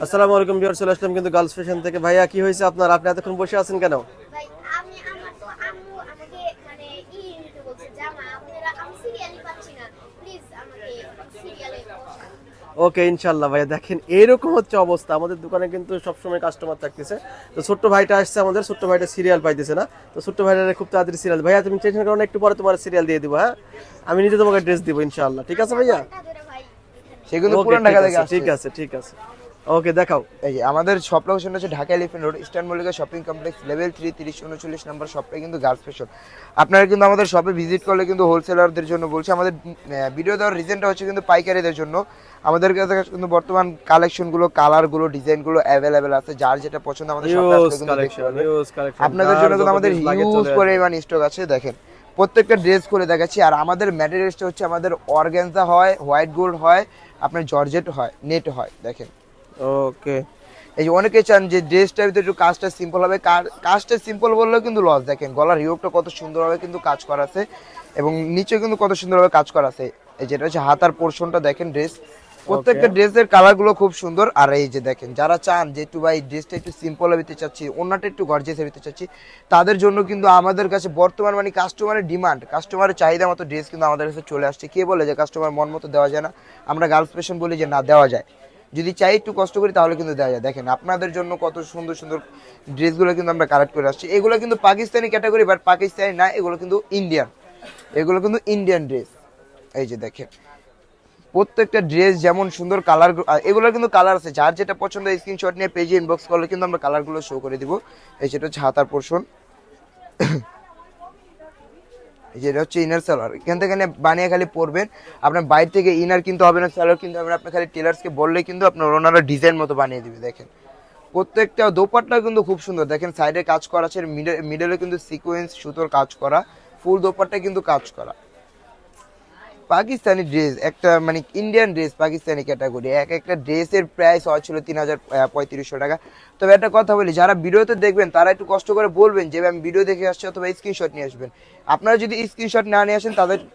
আসসালামু আলাইকুম ভিউয়ার্স, চলে আসলাম কিন্তু গার্লস ফ্যাশন থেকে। ভাইয়া কি হয়েছে আপনার, আপনি এতক্ষণ বসে আছেন কেন? ভাই আমি আমার তো আম্মু আমাকে মানে নিতে বলছে জামা আপনারা আমি সিরিয়ালি পাচ্ছি না, প্লিজ আমাকে সিরিয়ালে বসান। ওকে ইনশাআল্লাহ ভাইয়া। দেখেন এরকম হচ্ছে অবস্থা, আমাদের দোকানে কিন্তু সবসময় কাস্টমার থাকতেছে। তো ছোট্ট ভাইটা আসছে, আমাদের ছোট্ট ভাইটা সিরিয়াল পাইতেছে না। তো ছোট্ট ভাইটা খুব তাড়াতাড়ি সিরিয়াল, ভাইয়া তুমি টেনশন করো না, একটু পরে তোমার সিরিয়াল দিয়ে দিব। হ্যাঁ, আমি নিজে তোমাকে ড্রেস দিব ইনশাআল্লাহ। ঠিক আছে ভাইয়া? ঘন্টা ধরে ভাই এখানে। সে কিন্তু ওকে পুরান ঢাকা থেকে আসছে। ঠিক আছে ঠিক আছে, ওকে দেখাও। এই যে আমাদের শপ লোকেশন হচ্ছে Dhaka elephant road, eastern Mallika shopping complex, level 3, 3039 নম্বর শপটাই কিন্তু গার্লস ফ্যাশন। আপনারা কিন্তু আমাদের শপে ভিজিট করলে কিন্তু হোলসেলারদের জন্য বলছি, আমাদের ভিডিও দেওয়ার রিজনটা হচ্ছে কিন্তু পাইকারিদের জন্য। আমাদের কাছে কিন্তু বর্তমান কালেকশনগুলো, কালারগুলো, ডিজাইনগুলো অ্যাভেলেবেল আছে। যার যেটা পছন্দ আমাদের শপে আসলে কিন্তু দেখতে পারবেন। আপনাদের জন্য কিন্তু আমাদের হিউজ পরিমাণ স্টক আছে। দেখেন প্রত্যেকটা ড্রেস করে দেখাচ্ছি। আর আমাদের ম্যাটেরিয়ালসটা হচ্ছে আমাদের অর্গানজা হয়, হোয়াইট গোল্ড হয়, আপনার জর্জেট হয়, নেট হয়। দেখেন ওকে, এই যে অনেকে চান যে ড্রেসটার ভিতরে একটু কাজটা সিম্পল হবে, কাজটা সিম্পল বললেও কিন্তু লস। দেখেন গলার রিওপটা কত সুন্দরভাবে কিন্তু কাজ করা আছে এবং নিচে কিন্তু কত সুন্দরভাবে কাজ করা আছে। এই যেটা হচ্ছে হাতার পোর্শনটা দেখেন, ড্রেস প্রত্যেকটা ড্রেসের কালারগুলো খুব সুন্দর। আর এই যে দেখেন যারা চান যে একটু ভাই ড্রেসটা একটু সিম্পল হতে চাচ্ছি, অন্যটা একটু গর্জিয়াস হতে চাচ্ছি, তাদের জন্য কিন্তু আমাদের কাছে বর্তমান মানে কাস্টমারের ডিমান্ড, কাস্টমারের চাহিদা মতো ড্রেস কিন্তু আমাদের কাছে চলে আসছে। কে বলে যে কাস্টমার মন মতো দেওয়া যায় না? আমরা গার্লস ফ্যাশন বলি যে না, দেওয়া যায়। যদি চাই একটু কষ্ট করি তাহলে কিন্তু দেওয়া যায়। দেখেন আপনাদের জন্য কত সুন্দর সুন্দর ড্রেসগুলো কিন্তু আমরা কালেক্ট করে আসছি। এগুলো কিন্তু পাকিস্তানি ক্যাটাগরি, বাট পাকিস্তানি না, এগুলো কিন্তু ইন্ডিয়ান, এগুলো কিন্তু ইন্ডিয়ান ড্রেস। এই যে দেখেন প্রত্যেকটা ড্রেস যেমন সুন্দর, কালার এগুলোর কিন্তু কালার আছে। যার যেটা পছন্দ স্ক্রিনশট নিয়ে পেজে ইনবক্স করলে কিন্তু আমরা কালারগুলো শো করে দিব। এই যেটা হচ্ছে হাতার পোর্শন, যেটা হচ্ছে ইনার সালোয়ার। এখান থেকে বানিয়ে খালি পরবেন, আপনার বাইরে থেকে ইনার কিন্তু হবে না, সালোয়ার কিন্তু হবে না। আপনি খালি টেলার্সকে বললে কিন্তু আপনার ওনারা ডিজাইন মতো বানিয়ে দিবে। দেখেন প্রত্যেকটা দোপাট্টা কিন্তু খুব সুন্দর। দেখেন সাইডে কাজ করা আছে, মিডলে কিন্তু সিকোয়েন্স সুতোর কাজ করা, ফুল দোপাট্টা কিন্তু কাজ করা। পাকিস্তানি ড্রেস একটা মানে ইন্ডিয়ান ড্রেস পাকিস্তানি ক্যাটাগরি, এক একটা ড্রেসের প্রাইস হচ্ছিল 3,3500 টাকা। তবে একটা কথা বলি, যারা ভিডিওতে দেখবেন তারা একটু কষ্ট করে বলবেন যে আমি ভিডিও দেখে আসছি, অথবা স্ক্রিনশট নিয়ে আসবেন। আপনারা যদি স্ক্রিনশট না নিয়ে আসেন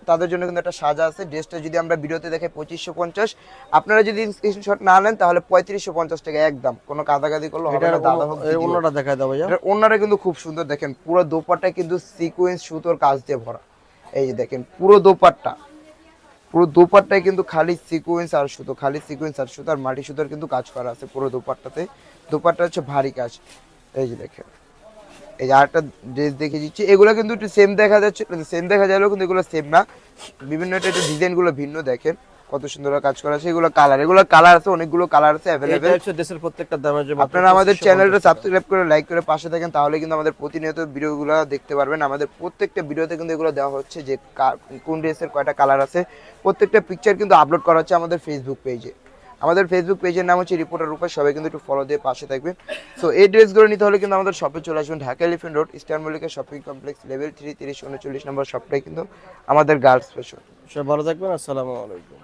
তাদের জন্য কিন্তু একটা সাজা আছে। ড্রেসটা যদি আমরা ভিডিওতে দেখে 2550, আপনারা যদি স্ক্রিনশট না নেন তাহলে 3550 টাকা একদম। কোনো কাদাকাদি করলে হবে না। দাদা হোক, অন্যটা দেখায় দাও ভাইয়া। অন্যরা কিন্তু খুব সুন্দর। দেখেন পুরো দোপাট্টা কিন্তু সিকোয়েন্স সুতোর কাজ দিয়ে ভরা। এই যে দেখেন পুরো দোপাট্টা, পুরো দোপাট্টায় কিন্তু খালি সিকোয়েন্স আর সুতো, খালি সিকোয়েন্স আর সুতো, আর মাটি সুতোর কিন্তু কাজ করা আছে পুরো দোপাট্টাতে। দোপাট্টা হচ্ছে ভারী কাজ। এই যে দেখেন, এই যে আরেকটা ড্রেস দেখে দিচ্ছি। এগুলো কিন্তু একটু সেম দেখা যাচ্ছে, সেম দেখা যাবেও কিন্তু এগুলো সেম না, বিভিন্ন একটু ডিজাইনগুলো ভিন্ন। দেখেন কত সুন্দর কাজ করা আছে। এগুলো কালার আছে, অনেকগুলো কালার আছে অ্যাভেলেবেল। দেশের প্রত্যেকটা দামের জন্য আপনারা আমাদের চ্যানেলটা সাবস্ক্রাইব করে লাইক করে পাশে থাকেন, তাহলে কিন্তু আমাদের প্রতিনিয়ত ভিডিওগুলো দেখতে পারবেন। আমাদের প্রত্যেকটা ভিডিওতে কিন্তু এগুলো দেওয়া হচ্ছে যে কোন ড্রেসের কয়টা কালার আছে। প্রত্যেকটা পিকচার কিন্তু আপলোড করা হচ্ছে আমাদের ফেসবুক পেজে। আমাদের ফেসবুক পেজের নাম হচ্ছে রিপোর্টার রূপা। সবাই কিন্তু একটু ফলো দিয়ে পাশে থাকবেন। সো এই ড্রেসগুলো নিতে হলে কিন্তু আমাদের শপে চলে আসবেন, Dhaka elephant road, eastern Mallika shopping complex, level 3, 3039 নম্বর শপটাই কিন্তু আমাদের গার্লস ফ্যাশন। সবাই ভালো থাকবেন, আসসালামু আলাইকুম।